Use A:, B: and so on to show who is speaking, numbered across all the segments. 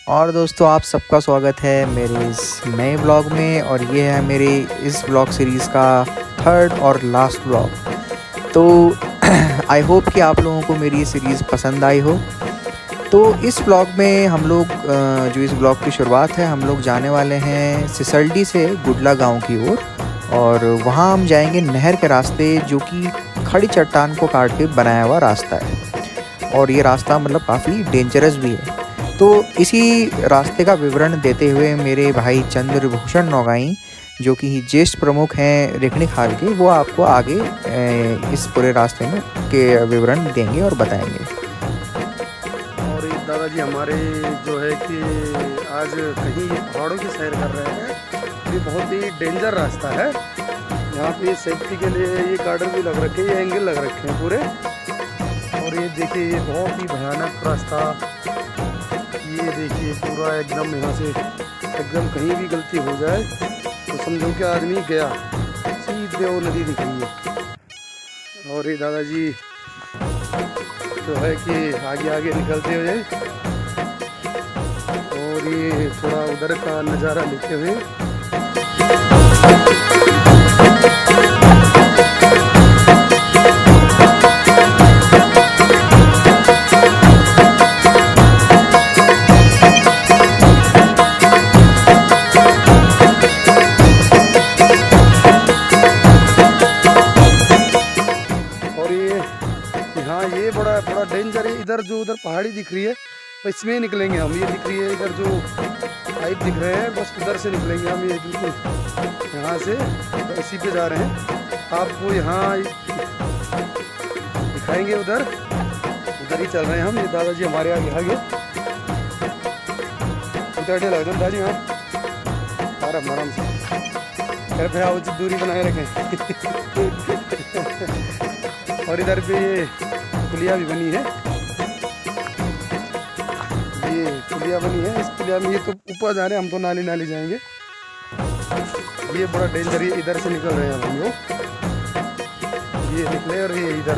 A: और दोस्तों आप सबका स्वागत है मेरे इस नए ब्लॉग में। और ये है मेरे इस ब्लॉग सीरीज़ का थर्ड और लास्ट ब्लॉग। तो आई होप कि आप लोगों को मेरी ये सीरीज़ पसंद आई हो। तो इस ब्लॉग में हम लोग जो इस ब्लॉग की शुरुआत है, हम लोग जाने वाले हैं सिसलडी से गुडला गांव की ओर। और वहाँ हम जाएंगे नहर के रास्ते, जो कि खड़ी चट्टान को काट के बनाया हुआ रास्ता है। और ये रास्ता मतलब काफ़ी डेंजरस भी है। तो इसी रास्ते का विवरण देते हुए मेरे भाई चंद्रभूषण नौगाई, जो कि ज्येष्ठ प्रमुख हैं रेखणी खाल के, वो आपको आगे इस पूरे रास्ते में के विवरण देंगे और बताएंगे।
B: और दादाजी हमारे जो है कि आज कहीं पहाड़ों की सैर कर रहे हैं। ये बहुत ही डेंजर रास्ता है। यहाँ पे सेफ्टी के लिए ये गार्डर भी लग रखे हैं, ये एंगल लग रखे हैं पूरे। और ये देखिए, ये बहुत ही भयानक रास्ता। ये देखिए पूरा एकदम, यहाँ से एकदम कहीं भी गलती हो जाए तो समझो कि आदमी गया, सीधे वो नदी दिख रही है। और ये दादाजी जो है कि आगे आगे निकलते हुए और ये थोड़ा उधर का नज़ारा लेते हुए ये बड़ा डेंजर है। इधर जो उधर पहाड़ी दिख रही है इसमें निकलेंगे हम। ये दिख रही है इधर जो पाइप दिख रहे हैं, बस उधर से निकलेंगे हम। ये बिल्कुल यहाँ से इसी पे जा रहे हैं। आपको यहाँ दिखाएंगे, उधर ही चल रहे हैं हम। ये दादाजी हमारे आगे उतरने लग जाए दादाजी। हाँ आराम से घर पे उचित दूरी बनाए रखें। और इधर पे ये पुलिया भी बनी है। ये पुलिया बनी है, इस पुलिया में ये तो ऊपर जा रहे हैं, हम तो नाली जाएंगे। ये बड़ा डेंजर है। इधर से निकल रहे हैं हम लोग। ये निकले और ये इधर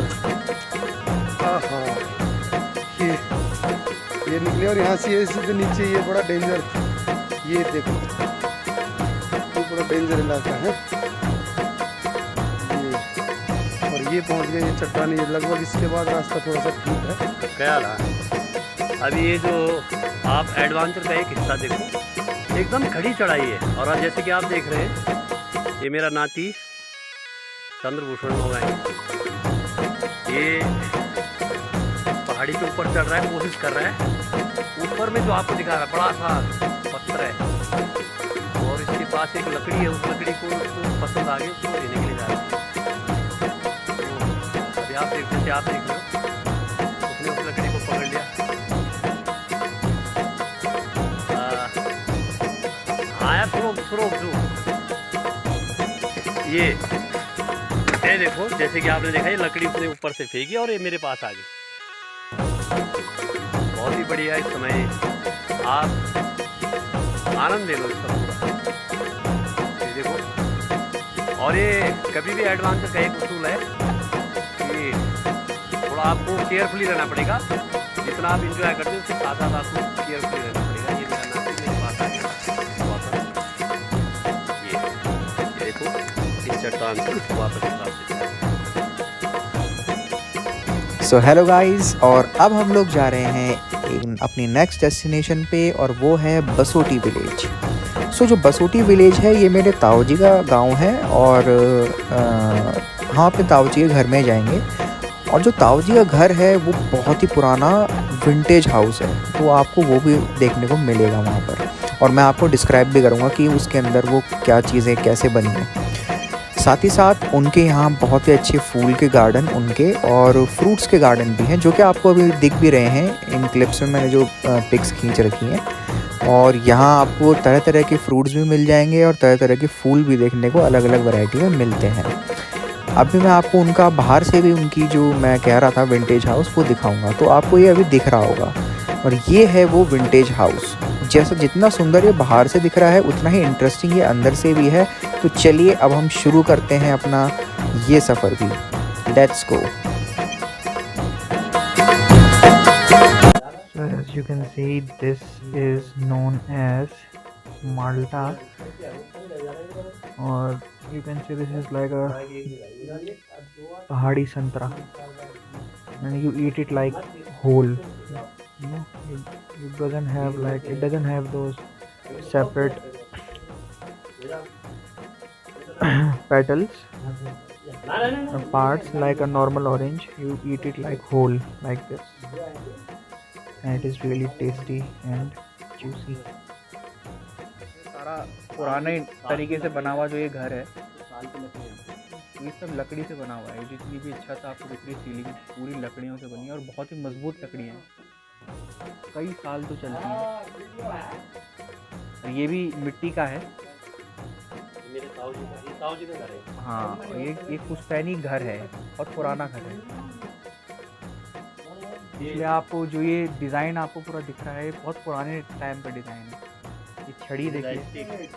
B: ये निकले और यहाँ से सीधे नीचे। ये बड़ा डेंजर, ये देखो ये बड़ा डेंजर इलाका है। ये पहुंच गए ये चट्टान। ये लगभग इसके बाद रास्ता थोड़ा सा ठीक है।
C: क्या रहा अभी ये जो आप एडवेंचर का एक हिस्सा देखो, एकदम खड़ी चढ़ाई है। और आज जैसे कि आप देख रहे हैं, ये मेरा नाती चंद्रभूषण नौगाई, ये पहाड़ी के ऊपर चढ़ रहा है, कोशिश कर रहा है। ऊपर में जो आपको दिखा रहा है बड़ा सा पत्थर है और इसके पास एक लकड़ी है। उस लकड़ी को उसको पसंद आ गई, उसको लेने के लिए जा रहा है। आप देख रहे हो, उसने उस लकड़ी को पकड़ लिया। आया सुरोग जो ये देखो, जैसे कि आपने देखा, ये लकड़ी उसने ऊपर से फेंकी और ये मेरे पास आ गई। बहुत ही बढ़िया। इस समय आप आनंद ले लो इसका पूरा। ये देखो, और ये कभी भी एडवेंचर का एक उसूल है, थोड़ा आपको केयरफुली रहना पड़ेगा। जितना आप इंजॉय करते हैं उसके साथ साथ आपको केयरफुली रहना पड़ेगा। ये मेरा नाती मेरे पास आ गया वापस। ये देखो, इस चट्टान से वापस
A: सो हेलो गाइस, और अब हम लोग जा रहे हैं अपनी नेक्स्ट डेस्टिनेशन पे, और वो है बसोटी विलेज। सो जो बसोटी विलेज है, ये मेरे ताऊजी का गांव है। और हम अपने ताऊजी के घर में जाएंगे। और जो ताऊजी का घर है वो बहुत ही पुराना विंटेज हाउस है, तो आपको वो भी देखने को मिलेगा वहाँ पर। और मैं आपको डिस्क्राइब भी करूँगा कि उसके अंदर वो क्या चीज़ें कैसे बनी हैं। साथ ही साथ उनके यहाँ बहुत ही अच्छे फूल के गार्डन उनके और फ्रूट्स के गार्डन भी हैं, जो कि आपको अभी दिख भी रहे हैं इन क्लिप्स में। मैंने जो पिक्स खींच रखी हैं। और यहाँ आपको तरह तरह के फ्रूट्स भी मिल जाएंगे और तरह तरह के फूल भी देखने को अलग अलग वैरायटी में मिलते हैं। अभी मैं आपको उनका बाहर से भी, उनकी जो मैं कह रहा था विंटेज हाउस, वो दिखाऊंगा। तो आपको ये अभी दिख रहा होगा। और ये है वो विंटेज हाउस। जैसा जितना सुंदर ये बाहर से दिख रहा है, उतना ही इंटरेस्टिंग ये अंदर से भी है। तो चलिए अब हम शुरू करते हैं अपना ये सफ़र let's go. you can see, this is known as Malta, or you can say this is like a pahadi santra, and you eat it like whole. You know, it doesn't have those separate petals or parts like a normal orange. You eat it like whole, like this, and it is really tasty and juicy. सारा पुराने तरीके से बना हुआ जो ये घर है, ये सब लकड़ी से बना हुआ है। जितनी भी छत आपको दिख रही है, सीलिंग पूरी लकड़ियों से बनी है और बहुत ही मजबूत लकड़ियाँ हैं, कई साल तो चलती हैं। और ये भी मिट्टी का है।
C: मेरे ताऊ जी का घर है।
A: हाँ, और ये पुश्तैनी घर है, बहुत पुराना घर है। इसलिए आपको जो ये डिज़ाइन आपको पूरा दिख रहा है, बहुत पुराने टाइम का डिज़ाइन है। ये छड़ी देखिए,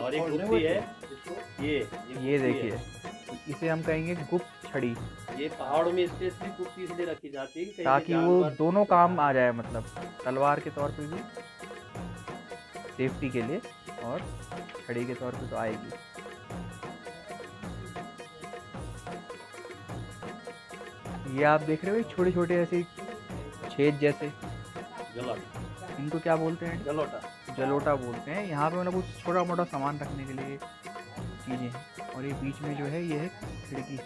C: और एक गुप्ती है,
A: ये देखिए, इसे हम कहेंगे गुप्त छड़ी।
C: ये पहाड़ों में स्पेशली गुप्ती इसलिए रखी जाती है
A: ताकि वो दोनों काम आ जाए, मतलब तलवार के तौर पे भी सेफ्टी के लिए और छड़ी के तौर पे तो आएगी। ये आप देख रहे हो छोटे छोटे ऐसे छेद जैसे, इनको क्या बोलते हैं? जलोटा बोलते हैं। यहाँ पे मतलब कुछ छोटा मोटा सामान रखने के लिए चीज़ें हैं। और ये बीच में जो है ये है खिड़की।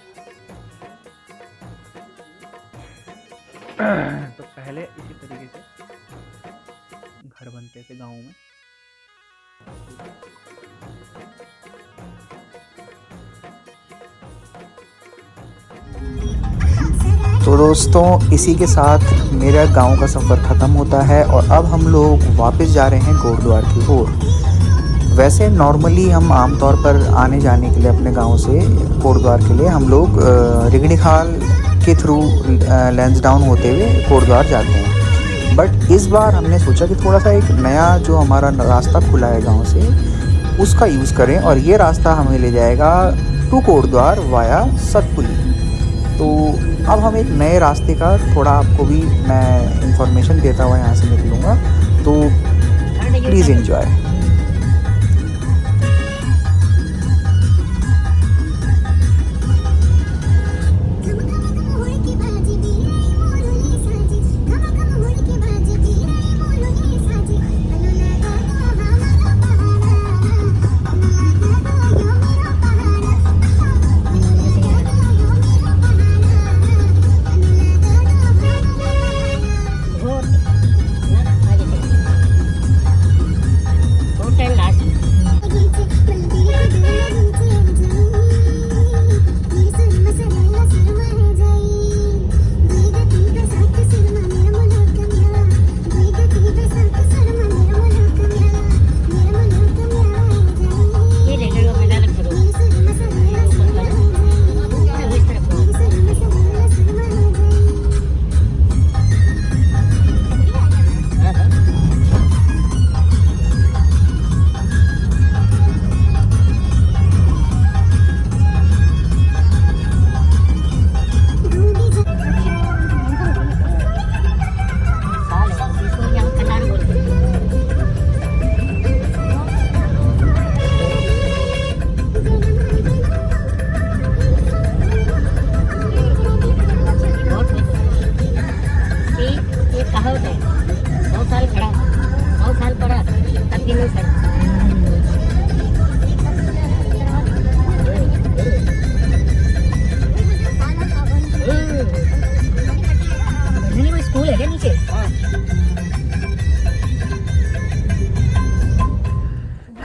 A: तो पहले इसी तरीके से घर बनते थे गाँव में। तो दोस्तों, इसी के साथ मेरा गांव का सफ़र ख़त्म होता है और अब हम लोग वापस जा रहे हैं गुरुद्वार की ओर। वैसे नॉर्मली हम आमतौर पर आने जाने के लिए अपने गांव से गुरुद्वार के लिए हम लोग रिगणीखाल के थ्रू लैंसडाउन होते हुए गुरुद्वार जाते हैं। बट इस बार हमने सोचा कि थोड़ा सा एक नया जो हमारा रास्ता खुला है गांव से, उसका यूज़ करें, और ये रास्ता हमें ले जाएगा टू गुरुद्वार वाया सतपुली। तो अब हम एक नए रास्ते का थोड़ा आपको भी मैं इंफॉर्मेशन देता हुआ यहाँ से निकलूँगा, तो please enjoy.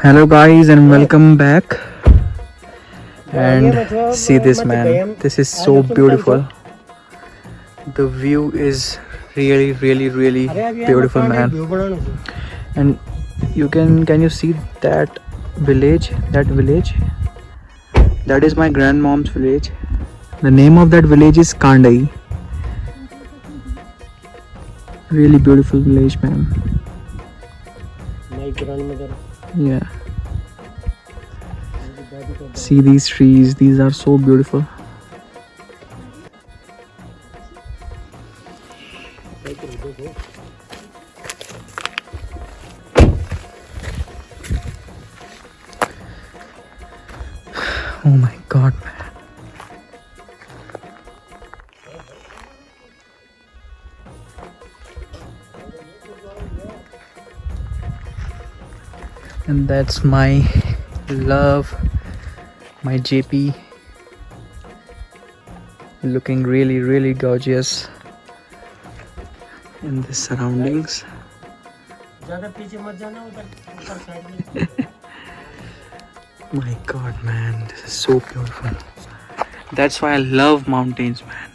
A: Hello guys and welcome back, and see this man, this is so beautiful. The view is really beautiful, man. And can you see that village? That is my grandmom's village. The name of that village is Kandai. Really beautiful village, man.
D: My grandmother.
A: Yeah. See these trees, these are so beautiful. Oh my God, man. And that's my love, my JP, looking really, really gorgeous in the surroundings.
D: ज़्यादा पीछे मत जाना, उधर ऊपर side में।
A: My God, man, this is so beautiful. That's why I love mountains, man.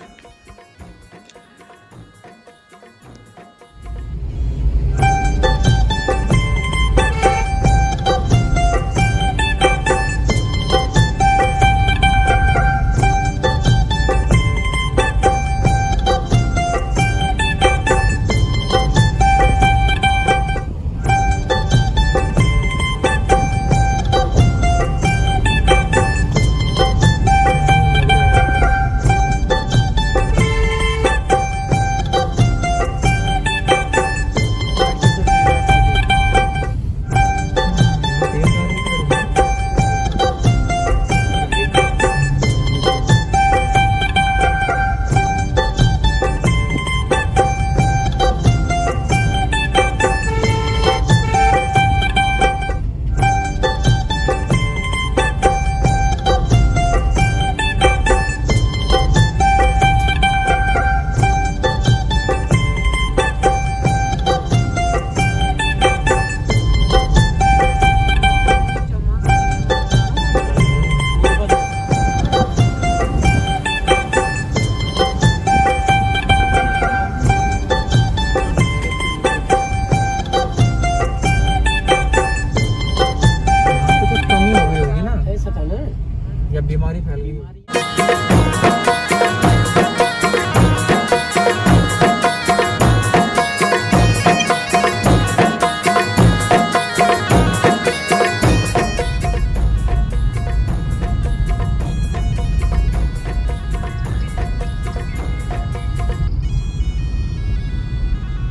A: बीमारी फैल गई।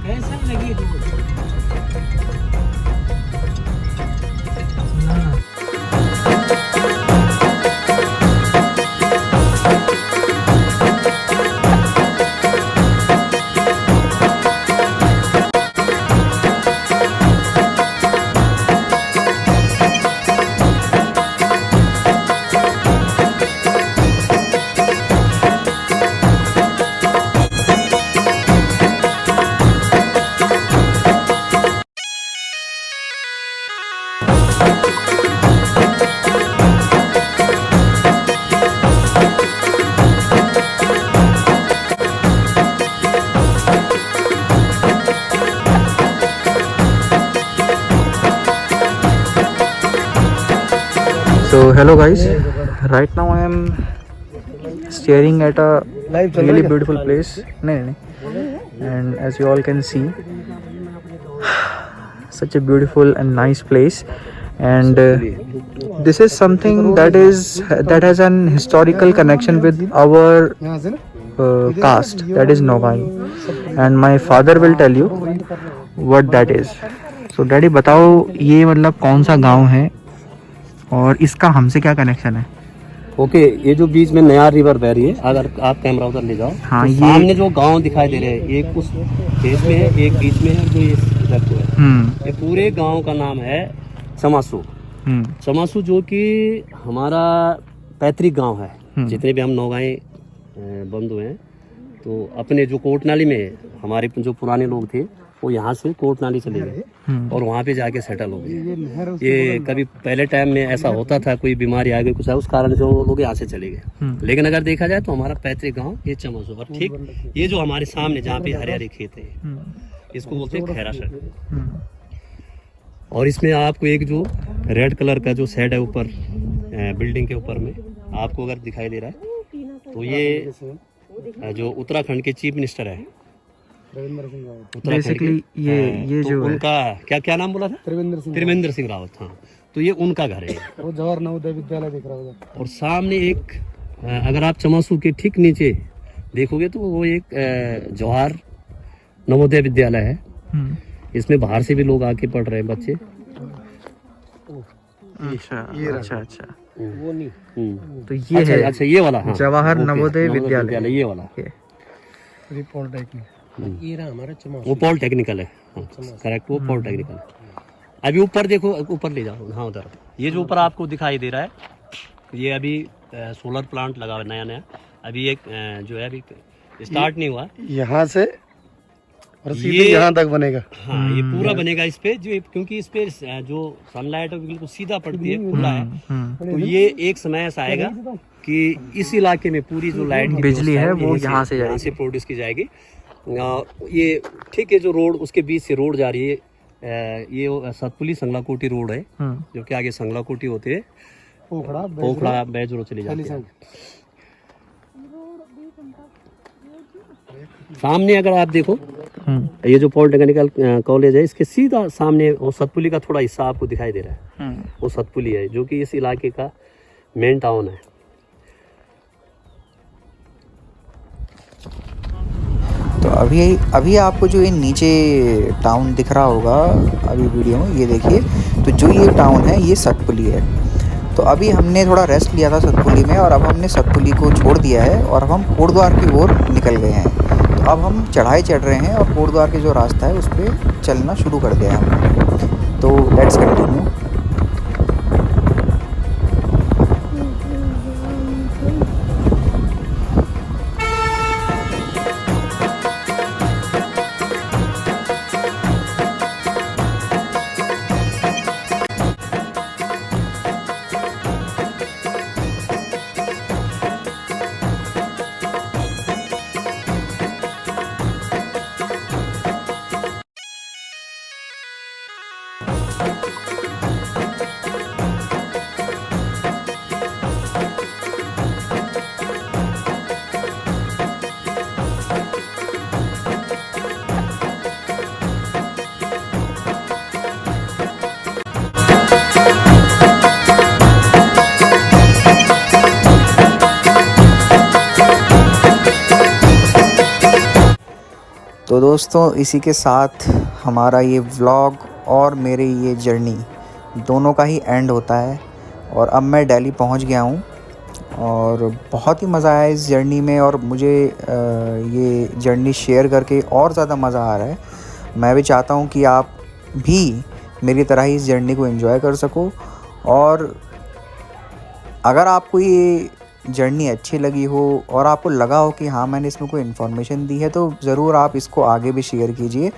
D: कैसा लगी road?
A: So hello guys, right now I am staring at a really beautiful place. And as you all can see, such a beautiful and nice place. And this is something that has an historical connection with our caste, that is Nogai. And my father will tell you what that is. So daddy बताओ ये मतलब कौन सा गांव है और इसका हमसे क्या कनेक्शन है?
C: ओके, ये जो बीच में नया रिवर बह रही है, अगर आप कैमरा उधर ले जाओ,
A: हाँ,
C: तो
A: ये
C: सामने जो गांव दिखाई दे रहे हैं, एक उस फेस में है, एक बीच में है, जो ये इधर को है। ये पूरे गांव का नाम है चमासू। चमासू जो कि हमारा पैतृक गांव है। जितने भी हम नौगाएं बंधु हैं, तो अपने जो कोटनाली में हमारे जो पुराने लोग थे, वो यहाँ से कोटनाली चले गए और वहाँ पे जाके सेटल हो गए। ये कभी पहले टाइम में ऐसा होता था, कोई बीमारी आ गई, कुछ है, उस कारण से वो लोग यहाँ से चले गए। लेकिन अगर देखा जाए तो हमारा पैतृक गांव ये चमासू, और ठीक ये जो हमारे सामने जहाँ पे हरे हरे खेत है, इसको बोलते हैं खैरासर। और इसमें आपको एक जो रेड कलर का जो शेड है ऊपर बिल्डिंग के ऊपर में आपको अगर दिखाई दे रहा है, तो ये जो उत्तराखंड के चीफ मिनिस्टर है,
A: बेसिकली ये
C: तो
A: जो
C: उनका क्या नाम बोला था? त्रिवेंद्र सिंह रावत। हाँ, तो ये उनका घर है।
B: वो जवाहर नवोदय विद्यालय दिख रहा होगा।
C: और सामने एक अगर आप चमासू के ठीक नीचे देखोगे तो वो एक जवाहर नवोदय विद्यालय है। इसमें बाहर से भी लोग आके पढ़ रहे हैं बच्चे।
A: अच्छा।
D: वो नहीं,
A: तो ये है
C: अच्छा ये वाला, हाँ,
A: जवाहर
C: ओके,
A: नवोदय विद्यालय।
C: ये वाला
D: ये रहा हमारा चमौसी।
C: वो पॉलिटेक्निकल है, करेक्ट, वो पॉलिटेक्निकल है। अभी ऊपर देखो, ऊपर ले जाओ, हाँ उधर। ये जो ऊपर आपको दिखाई दे रहा है, ये अभी सोलर प्लांट लगा हुआ नया नया। अभी एक जो है अभी स्टार्ट नहीं हुआ।
B: यहाँ से और सीधे यहाँ तक बनेगा।
C: हाँ, ये पूरा बनेगा इस पे, जो क्योंकि इस पे जो सनलाइट है बिल्कुल सीधा पड़ती है, खुला है। तो ये एक समय ऐसा आएगा कि इस इलाके में पूरी जो लाइट की
A: बिजली है वो
C: यहीं
A: यहाँ से
C: प्रोड्यूस की जाएगी। ये ठीक है, जो रोड उसके बीच से रोड जा रही है, ये सतपुली संगला कोटी रोड है, जो कि आगे संगला कोटी होते है, पोखड़ा बैजरो चली जाती है। सामने अगर आप देखो, ये जो पॉलिटेक्निकल कॉलेज है, इसके सीधा सामने वो सतपुली का थोड़ा हिस्सा आपको दिखाई दे रहा है। वो सतपुली है, जो कि इस इलाके का मेन टाउन है।
A: तो अभी आपको जो ये नीचे टाउन दिख रहा होगा अभी वीडियो में, ये देखिए, तो जो ये टाउन है ये सतपुली है। तो अभी हमने थोड़ा रेस्ट लिया था सतपुली में, और अब हमने सतपुली को छोड़ दिया है और अब हम कोटद्वार की ओर निकल गए हैं। तो अब हम चढ़ाई चढ़ रहे हैं और कोटद्वार के जो रास्ता है उस पर चलना शुरू कर दिया है हमने। तो लेट्स कंटिन्यू। तो दोस्तों, इसी के साथ हमारा ये व्लॉग और मेरी ये जर्नी दोनों का ही एंड होता है। और अब मैं दिल्ली पहुंच गया हूं और बहुत ही मज़ा आया इस जर्नी में, और मुझे ये जर्नी शेयर करके और ज़्यादा मज़ा आ रहा है। मैं भी चाहता हूं कि आप भी मेरी तरह ही इस जर्नी को एंजॉय कर सको। और अगर आपको ये जर्नी अच्छी लगी हो और आपको लगा हो कि हाँ मैंने इसमें कोई इन्फॉर्मेशन दी है, तो ज़रूर आप इसको आगे भी शेयर कीजिए।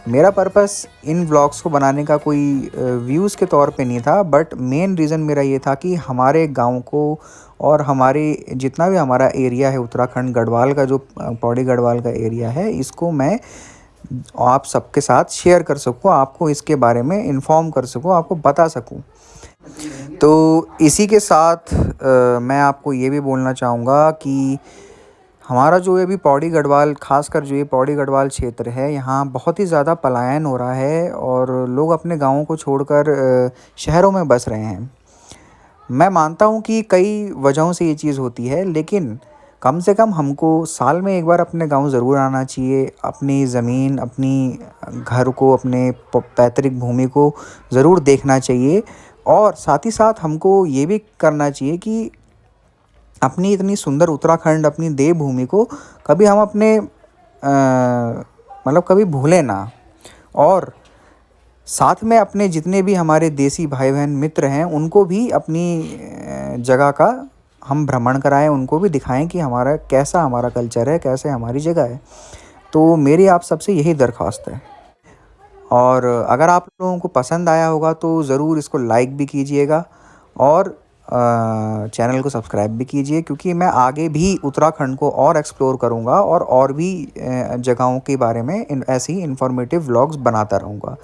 A: मेरा पर्पस इन व्लॉग्स को बनाने का कोई व्यूज़ के तौर पे नहीं था, बट मेन रीज़न मेरा ये था कि हमारे गांव को और हमारे जितना भी हमारा एरिया है उत्तराखंड गढ़वाल का, जो पौड़ी गढ़वाल का एरिया है, इसको मैं आप सबके साथ शेयर कर सकूँ, आपको इसके बारे में इन्फॉर्म कर सकूँ, आपको बता सकूँ। तो इसी के साथ मैं आपको ये भी बोलना चाहूँगा कि हमारा जो अभी पौड़ी गढ़वाल, ख़ासकर जो ये पौड़ी गढ़वाल क्षेत्र है, यहाँ बहुत ही ज़्यादा पलायन हो रहा है और लोग अपने गाँवों को छोड़कर शहरों में बस रहे हैं। मैं मानता हूँ कि कई वजहों से ये चीज़ होती है, लेकिन कम से कम हमको साल में एक बार अपने गांव ज़रूर आना चाहिए। अपनी ज़मीन, अपनी घर को, अपने पैतृक भूमि को ज़रूर देखना चाहिए। और साथ ही साथ हमको ये भी करना चाहिए कि अपनी इतनी सुंदर उत्तराखंड, अपनी देवभूमि को कभी हम अपने मतलब कभी भूलें ना। और साथ में अपने जितने भी हमारे देसी भाई बहन मित्र हैं, उनको भी अपनी जगह का हम भ्रमण कराएं, उनको भी दिखाएं कि हमारा कैसा हमारा कल्चर है, कैसे हमारी जगह है। तो मेरी आप सबसे यही दरख्वास्त है। और अगर आप लोगों को पसंद आया होगा तो ज़रूर इसको लाइक भी कीजिएगा और चैनल को सब्सक्राइब भी कीजिए, क्योंकि मैं आगे भी उत्तराखंड को और एक्सप्लोर करूँगा और भी जगहों के बारे में ऐसे ही इन्फॉर्मेटिव व्लॉग्स बनाता रहूँगा।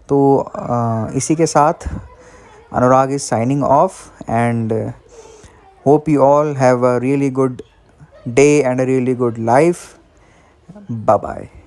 A: तो इसी के साथ Anurag is signing off and hope you all have a really good day and a really good life. Bye bye.